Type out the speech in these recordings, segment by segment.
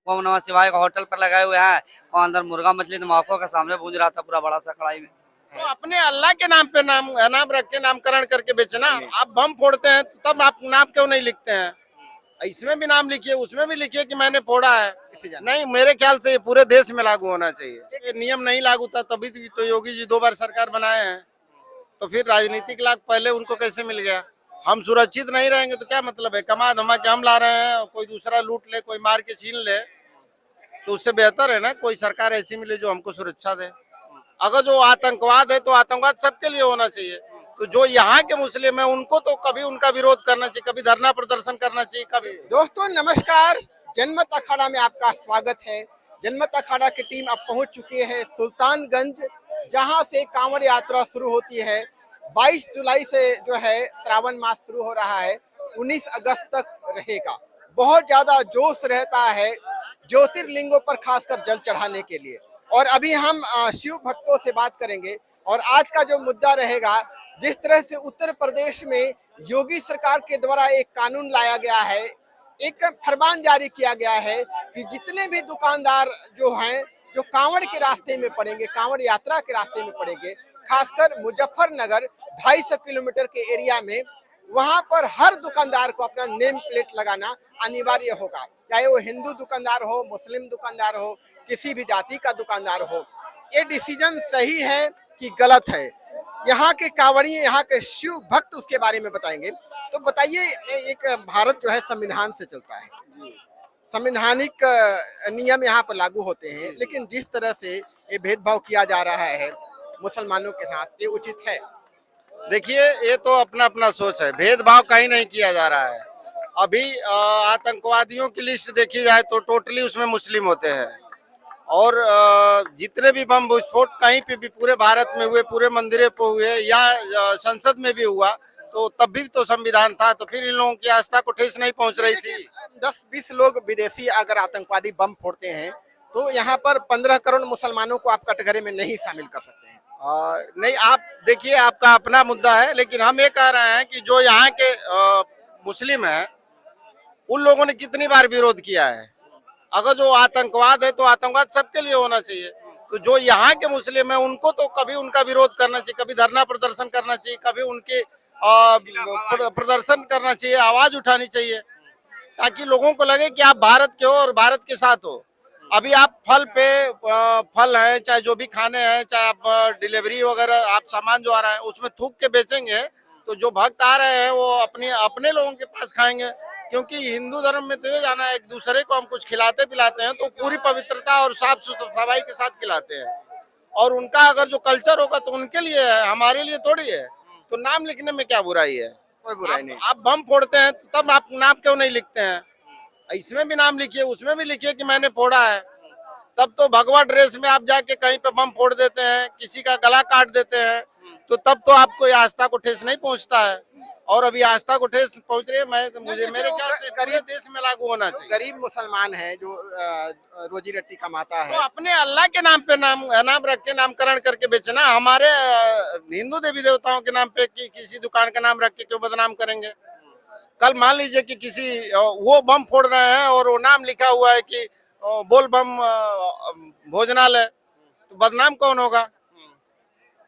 ओम नमः शिवाय का होटल पर लगाए हुए हैं, और अंदर मुर्गा मछली तो आंखों के सामने भूंज रहा था पूरा बड़ा सा कढ़ाई में। तो अपने अल्लाह के नाम पे नाम रख के नामकरण करके बेचना। आप बम फोड़ते हैं तो तब आप नाम क्यों नहीं लिखते हैं? इसमें भी नाम लिखिए, उसमें भी लिखिए कि मैंने फोड़ा है। नहीं, मेरे ख्याल से ये पूरे देश में लागू होना चाहिए। ये नियम नहीं लागू था तभी तो योगी जी 2 बार सरकार बनाए हैं। तो फिर राजनीतिक लाभ पहले उनको कैसे मिल गया? हम सुरक्षित नहीं रहेंगे तो क्या मतलब है? कमा धमा के हम ला रहे हैं, कोई दूसरा लूट ले, कोई मार के छीन ले, तो उससे बेहतर है ना कोई सरकार ऐसी मिले जो हमको सुरक्षा दे। अगर जो आतंकवाद है तो आतंकवाद सबके लिए होना चाहिए। तो जो यहाँ के मुस्लिम है उनको तो कभी उनका विरोध करना चाहिए, कभी धरना प्रदर्शन करना चाहिए, कभी। दोस्तों नमस्कार, जनमत अखाड़ा में आपका स्वागत है। जनमत अखाड़ा की टीम अब पहुंच चुकी है सुल्तानगंज, जहां से कांवड़ यात्रा शुरू होती है। 22 जुलाई से जो है श्रावण मास शुरू हो रहा है, 19 अगस्त तक रहेगा। बहुत ज्यादा जोश रहता है ज्योतिर्लिंगों पर खासकर जल चढ़ाने के लिए। और अभी हम शिव भक्तों से बात करेंगे और आज का जो मुद्दा रहेगा, जिस तरह से उत्तर प्रदेश में योगी सरकार के द्वारा एक कानून लाया गया है, एक फरमान जारी किया गया है कि जितने भी दुकानदार जो हैं जो कांवड़ के रास्ते में पड़ेंगे, कांवड़ यात्रा के रास्ते में पड़ेंगे, खासकर मुजफ्फरनगर 250 किलोमीटर के एरिया में, वहां पर हर दुकानदार को अपना नेम प्लेट लगाना अनिवार्य होगा। चाहे वो हिंदू दुकानदार हो, मुस्लिम दुकानदार हो, किसी भी जाति का दुकानदार हो। ये डिसीजन सही है कि गलत है? यहाँ के कांवड़िए, यहाँ के शिव भक्त उसके बारे में बताएंगे। तो बताइए, एक भारत जो है संविधान से चलता है, संवैधानिक नियम यहाँ पर लागू होते हैं, लेकिन जिस तरह से ये भेदभाव किया जा रहा है मुसलमानों के साथ, ये उचित है? देखिए, ये तो अपना अपना सोच है, भेदभाव कहीं नहीं किया जा रहा है। अभी आतंकवादियों की लिस्ट देखी जाए तो टोटली उसमें मुस्लिम होते हैं। और जितने भी बम विस्फोट कहीं पे भी पूरे भारत में हुए, पूरे मंदिरों पे हुए या संसद में भी हुआ, तो तब भी तो संविधान था, तो फिर इन लोगों की आस्था को ठेस नहीं पहुंच रही थी। 10-20 लोग विदेशी अगर आतंकवादी बम फोड़ते हैं तो यहाँ पर 15 करोड़ मुसलमानों को आप कटघरे में नहीं शामिल कर सकते हैं। नहीं, आप देखिए, आपका अपना मुद्दा है, लेकिन हम ये कह रहे हैं कि जो यहाँ के मुस्लिम हैं उन लोगों ने कितनी बार विरोध किया है। अगर जो आतंकवाद है तो आतंकवाद सबके लिए होना चाहिए। तो जो यहाँ के मुस्लिम है उनको तो कभी उनका विरोध करना चाहिए, कभी धरना प्रदर्शन करना चाहिए, कभी उनके प्रदर्शन करना चाहिए, आवाज उठानी चाहिए, ताकि लोगों को लगे कि आप भारत के हो और भारत के साथ हो। अभी आप फल हैं, चाहे जो भी खाने हैं, चाहे आप डिलीवरी वगैरह आप सामान जो आ रहा है उसमें थूक के बेचेंगे, तो जो भक्त आ रहे हैं वो अपने लोगों के पास खाएंगे। क्योंकि हिंदू धर्म में तो ये जाना है, एक दूसरे को हम कुछ खिलाते पिलाते हैं तो पूरी पवित्रता और साफ सफाई के साथ खिलाते हैं। और उनका अगर जो कल्चर होगा तो उनके लिए है, हमारे लिए थोड़ी है। तो नाम लिखने में क्या बुराई है? कोई बुराई नहीं। आप बम फोड़ते हैं तो तब आप नाम क्यों नहीं लिखते हैं? इसमें भी नाम लिखिए, उसमें भी लिखिए कि मैंने फोड़ा है। तब तो भगवा ड्रेस में आप जाके कहीं पे बम फोड़ देते हैं, किसी का गला काट देते हैं, तो तब तो आपको आस्था को ठेस नहीं पहुंचता है। और अभी आस्था को ठेस पहुंच रही है। मेरे ख्याल से पूरे देश में लागू होना चाहिए। गरीब मुसलमान है जो रोजी रोटी कमाता है, तो अपने अल्लाह के नाम पे नाम रख के नामकरण करके बेचना। हमारे हिंदू देवी देवताओं के नाम पे किसी दुकान का नाम रख के क्यों बदनाम करेंगे? कल मान लीजिए कि किसी वो बम फोड़ रहे हैं और वो नाम लिखा हुआ है कि बोल बम भोजनालय, तो बदनाम कौन होगा?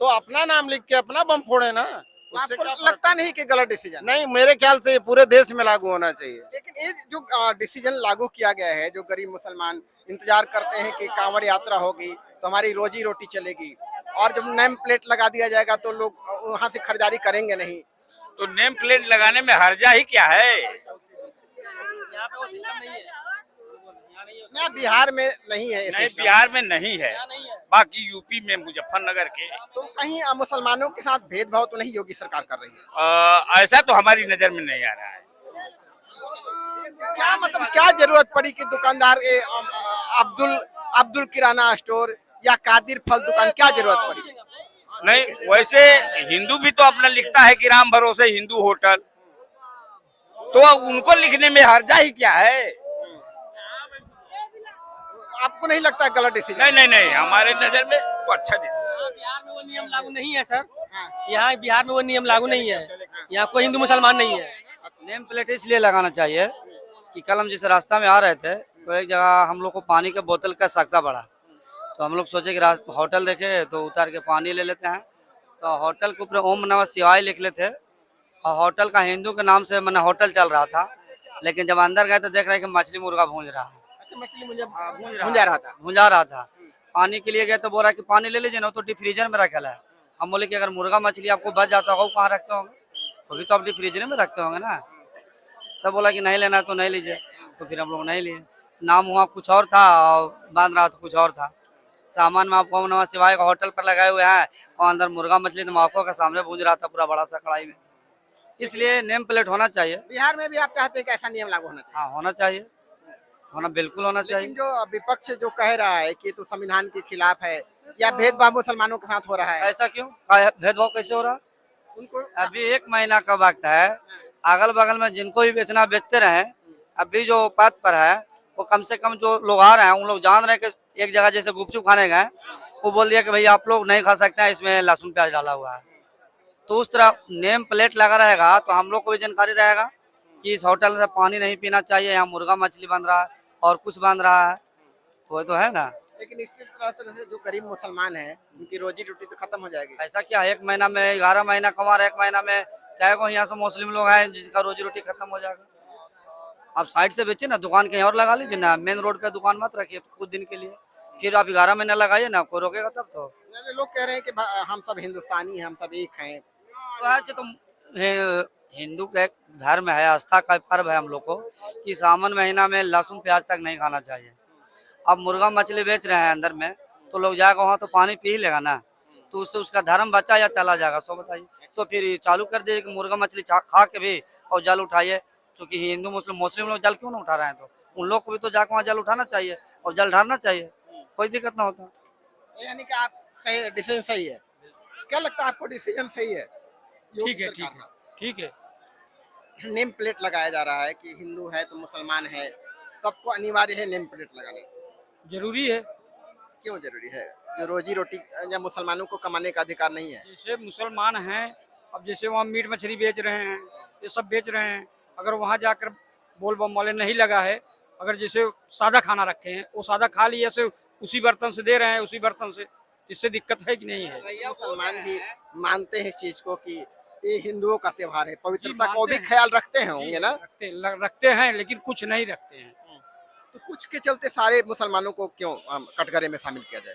तो अपना नाम लिख के अपना बम फोड़े ना। उससे क्या लगता नहीं कि गलत डिसीजन? नहीं, मेरे ख्याल से पूरे देश में लागू होना चाहिए। लेकिन ये जो डिसीजन लागू किया गया है, जो गरीब मुसलमान इंतजार करते हैं कि कांवड़ यात्रा होगी तो हमारी रोजी रोटी चलेगी, और जब नेम प्लेट लगा दिया जाएगा तो लोग वहाँ से खरीदारी करेंगे नहीं, तो नेम प्लेट लगाने में हर्जा ही क्या है? यहाँ पे वो सिस्टम नहीं है। ना बिहार में नहीं है। नहीं, बिहार में नहीं है, बाकी यूपी में मुजफ्फरनगर के। तो कहीं मुसलमानों के साथ भेदभाव तो नहीं योगी सरकार कर रही है? ऐसा तो हमारी नजर में नहीं आ रहा है। क्या मतलब, क्या जरूरत पड़ी कि दुकानदार अब्दुल किराना स्टोर या कादिर फल दुकान, क्या जरूरत पड़ी? नहीं, वैसे हिंदू भी तो अपना लिखता है कि राम भरोसे हिंदू होटल, तो उनको लिखने में हर्जा ही क्या है? आपको नहीं लगता गलत डिसीजन? नहीं, हमारे नजर में वो अच्छा डिसीजन। बिहार में वो नियम लागू नहीं है सर। यहाँ बिहार में वो नियम लागू नहीं है। यहाँ कोई हिंदू मुसलमान नहीं है। नेम प्लेट इसलिए लगाना चाहिए कि कल हम जिस रास्ता में आ रहे थे तो एक जगह हम लोग को पानी के बोतल का सकता पड़ा, तो हम लोग सोचे कि होटल देखे तो उतार के पानी ले लेते हैं। तो होटल के ऊपर ओम नमः शिवाय लिख लेते, और होटल का हिंदू के नाम से मैंने होटल चल रहा था, लेकिन जब अंदर गए तो देख रहे हैं कि मछली मुर्गा भूंज रहा है। अच्छा, मछली मुझे भूंजा रहा था। पानी के लिए गए तो बोल रहा है कि पानी ले लीजिए ना, तो डीप फ्रीजर में रखा है। हम बोले कि अगर मुर्गा मछली आपको बच जाता होगा, वो कहाँ रखते होंगे? अभी तो आप डीप फ्रीजर में रखते होंगे ना। तब बोला कि नहीं लेना तो नहीं लीजिए, तो फिर हम लोग नहीं लिए। नाम हुआ कुछ और था और बांध रहा तो कुछ और था। सामान में आपको नमः शिवाय का होटल पर लगाए हुए हैं, और अंदर मुर्गा मछली तो आंखों के सामने भूंज रहा था पूरा बड़ा सा कढ़ाई में। इसलिए नेम प्लेट होना चाहिए। बिहार में भी आप चाहते हैं कि ऐसा नियम लागू होना चाहिए? हाँ, होना चाहिए, होना बिल्कुल होना चाहिए। लेकिन जो विपक्ष जो कह रहा है कि तो संविधान के खिलाफ है या भेदभाव मुसलमानों के साथ हो रहा है, ऐसा क्यों? भेदभाव कैसे हो रहा? उनको अभी 1 महीना का वक्त है, अगल बगल में जिनको भी बेचना बेचते रहे। अभी जो पद पर है वो कम से कम जो लोग आ रहे हैं उन लोग जान रहे हैं कि एक जगह जैसे गुपचुप खाने गए, वो बोल दिया कि भाई आप लोग नहीं खा सकते हैं, इसमें लहसुन प्याज डाला हुआ है। तो उस तरह नेम प्लेट लगा रहेगा तो हम लोग को भी जानकारी रहेगा कि इस होटल से पानी नहीं पीना चाहिए, यहाँ मुर्गा मछली बन रहा है और कुछ बन रहा है, वो तो है ना। लेकिन इसी तरह से जो गरीब मुसलमान है उनकी रोजी रोटी तो खत्म हो जाएगी। ऐसा क्या 1 महीना में 11 महीना कमा रहे, 1 महीना में क्या को यहाँ से मुस्लिम लोग हैं जिसका रोजी रोटी खत्म हो जाएगा। आप साइड से बेचिए ना, दुकान कहीं और लगा लीजिए ना, मेन रोड पे दुकान मत रखिए कुछ दिन के लिए, फिर आप 11 महीना लगाइए ना, कोई रोकेगा तब तो। लोग कह रहे हैं कि हम सब हिंदुस्तानी हैं, हम सब एक हैं। तो आज तो हिंदू का एक धर्म है, आस्था का पर्व है हम लोग को कि सावन महीना में लहसुन प्याज तक नहीं खाना चाहिए। अब मुर्गा मछली बेच रहे हैं अंदर में, तो लोग जाएगा वहाँ तो पानी पी ही लेगा ना, तो उससे उसका धर्म बचा या चला जाएगा, सो बताइए। तो फिर चालू कर दीजिए कि मुर्गा मछली खा के भी और जल उठाइए, क्योंकि हिंदू मुस्लिम लोग जल क्यों ना उठा रहे हैं, तो उन लोग को भी तो जाकर वहाँ जल उठाना चाहिए और जल ढालना चाहिए, कोई दिक्कत ना होता। यानी कि आप सही डिसीजन सही है। क्या लगता है आपको डिसीजन सही है? ठीक है, ठीक है, ठीक है। नेम प्लेट लगाया जा रहा है कि हिंदू है तो मुसलमान है, सबको अनिवार्य है नेम प्लेट लगाने। जरूरी है। क्यों जरूरी है? जो रोजी रोटी या मुसलमानों को कमाने का अधिकार नहीं है? जैसे मुसलमान हैं, अब जैसे वहाँ मीट मछली बेच रहे हैं, ये सब बेच रहे हैं, अगर वहाँ जाकर बोल बम वाले नहीं लगा है, अगर जैसे सादा खाना रखे हैं वो सादा खा लिया से उसी बर्तन से दे रहे हैं, उसी बर्तन से, इससे दिक्कत है कि नहीं है? मुसलमान भी मानते हैं इस चीज को कि ये हिंदुओं का त्योहार है, पवित्रता मानते को भी हैं। ख्याल रखते हैं होंगे ना? रखते हैं, लेकिन कुछ नहीं रखते हैं। तो कुछ के चलते सारे मुसलमानों को क्यों कटघरे में शामिल किया जाए?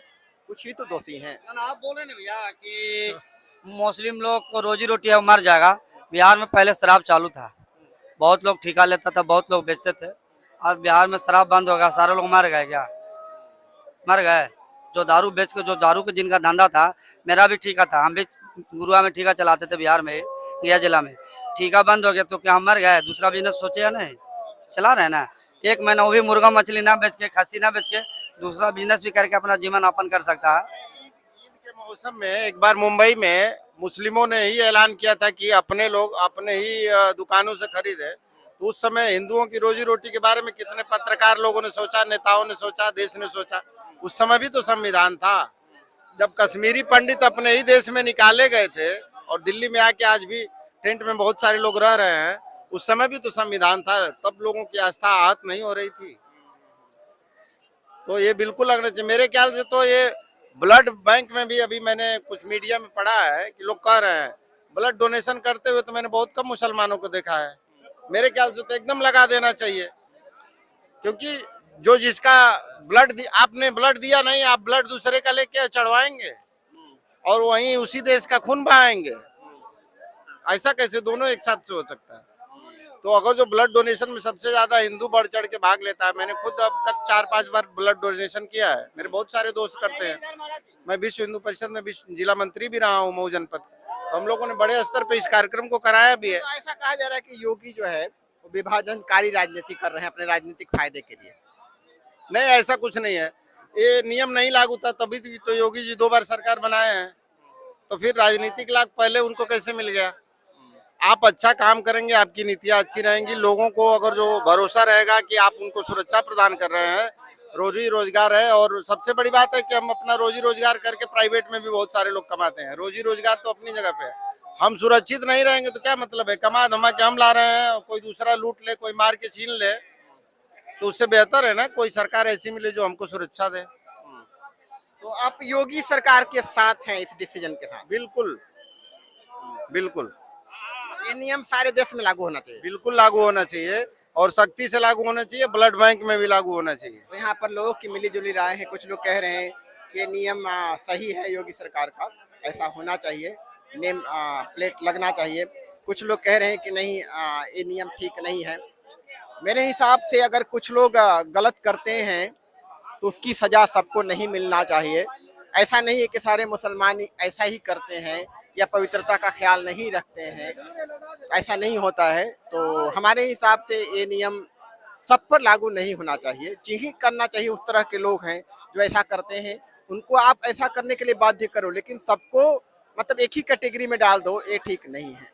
कुछ ही तो दोषी हैं। आप बोल रहे हैं भैया कि मुस्लिम लोग को रोजी रोटी है मर जाएगा। बिहार में पहले शराब चालू था, बहुत लोग ठेका लेता था, बहुत लोग बेचते थे। अब बिहार में शराब बंद हो गया, सारे लोग मर गए क्या? मर गए। जो दारू बेच के, जो दारू के जिनका धंधा था, मेरा भी ठेका था, हम भी गुरुआ में ठेका चलाते थे बिहार में, गया जिला में। ठेका बंद हो गया तो क्या हम मर गए? दूसरा बिजनेस सोचे या नहीं? चला रहे ना। 1 महीना वो भी मुर्गा मछली ना बेच के, खस्सी ना बेच के, दूसरा बिजनेस भी करके अपना जीवन यापन कर सकता है। ईद के मौसम में एक बार मुंबई में मुस्लिमों ने ही ऐलान किया था कि अपने लोग अपने ही दुकानों से खरीदे। तो उस समय हिंदुओं की रोजी रोटी के बारे में कितने पत्रकार लोगों ने सोचा, नेताओं ने सोचा, देश ने सोचा। उस समय भी तो संविधान था। जब कश्मीरी पंडित अपने ही देश में निकाले गए थे और दिल्ली में आके आज भी टेंट में बहुत सारे लोग रह रहे हैं, उस समय भी तो संविधान था, तब लोगों की आस्था आहत नहीं हो रही थी। तो ये बिल्कुल लगना चाहिए मेरे ख्याल से। तो ये ब्लड बैंक में भी अभी मैंने कुछ मीडिया में पढ़ा है कि लोग कह रहे हैं ब्लड डोनेशन करते हुए, तो मैंने बहुत कम मुसलमानों को देखा है। मेरे ख्याल से तो एकदम लगा देना चाहिए, क्योंकि जो जिसका ब्लड आपने ब्लड दिया नहीं, आप ब्लड दूसरे का लेके चढ़वाएंगे और वहीं उसी देश का खून बहाएंगे। ऐसा कैसे दोनों एक साथ से हो सकता है? तो अगर जो ब्लड डोनेशन में सबसे ज्यादा हिंदू बढ़ चढ़ के भाग लेता है, मैंने खुद अब तक 4-5 बार ब्लड डोनेशन किया है, मेरे बहुत सारे दोस्त करते हैं। मैं विश्व हिंदू परिषद में जिला मंत्री भी रहा हूँ मऊ जनपद। तो हम लोगों ने बड़े स्तर पे इस कार्यक्रम को कराया भी है। तो ऐसा कहा जा रहा है कि योगी जो है वो विभाजनकारी राजनीति कर रहे हैं अपने राजनीतिक फायदे के लिए। नहीं, ऐसा कुछ नहीं है। ये नियम नहीं लागू था तभी तो योगी जी 2 बार सरकार बनाए हैं, तो फिर राजनीतिक लाभ पहले उनको कैसे मिल गया? आप अच्छा काम करेंगे, आपकी नीतियां अच्छी रहेंगी, लोगों को अगर जो भरोसा रहेगा कि आप उनको सुरक्षा प्रदान कर रहे हैं, रोजी रोजगार है। और सबसे बड़ी बात है कि हम अपना रोजी रोजगार करके प्राइवेट में भी बहुत सारे लोग कमाते हैं। रोजी रोजगार तो अपनी जगह पे है। हम सुरक्षित नहीं रहेंगे तो क्या मतलब है? कमा धमा के हम ला रहे हैं, कोई दूसरा लूट ले, कोई मार के छीन ले, तो उससे बेहतर है ना कोई सरकार ऐसी मिले जो हमको सुरक्षा दे। तो आप योगी सरकार के साथ हैं इस डिसीजन के साथ? बिल्कुल बिल्कुल ये नियम सारे देश में लागू होना चाहिए। बिल्कुल लागू होना चाहिए और सख्ती से लागू होना चाहिए, ब्लड बैंक में भी लागू होना चाहिए। तो यहाँ पर लोगों की मिलीजुली राय है, कुछ लोग कह रहे हैं कि नियम सही है योगी सरकार का, ऐसा होना चाहिए, नेम प्लेट लगना चाहिए। कुछ लोग कह रहे हैं कि नहीं ये नियम ठीक नहीं है। मेरे हिसाब से अगर कुछ लोग गलत करते हैं तो उसकी सजा सबको नहीं मिलना चाहिए। ऐसा नहीं है कि सारे मुसलमान ऐसा ही करते हैं या पवित्रता का ख्याल नहीं रखते हैं, ऐसा नहीं होता है। तो हमारे हिसाब से ये नियम सब पर लागू नहीं होना चाहिए। जी करना चाहिए उस तरह के लोग हैं जो ऐसा करते हैं, उनको आप ऐसा करने के लिए बाध्य करो, लेकिन सबको मतलब एक ही कैटेगरी में डाल दो, ये ठीक नहीं है।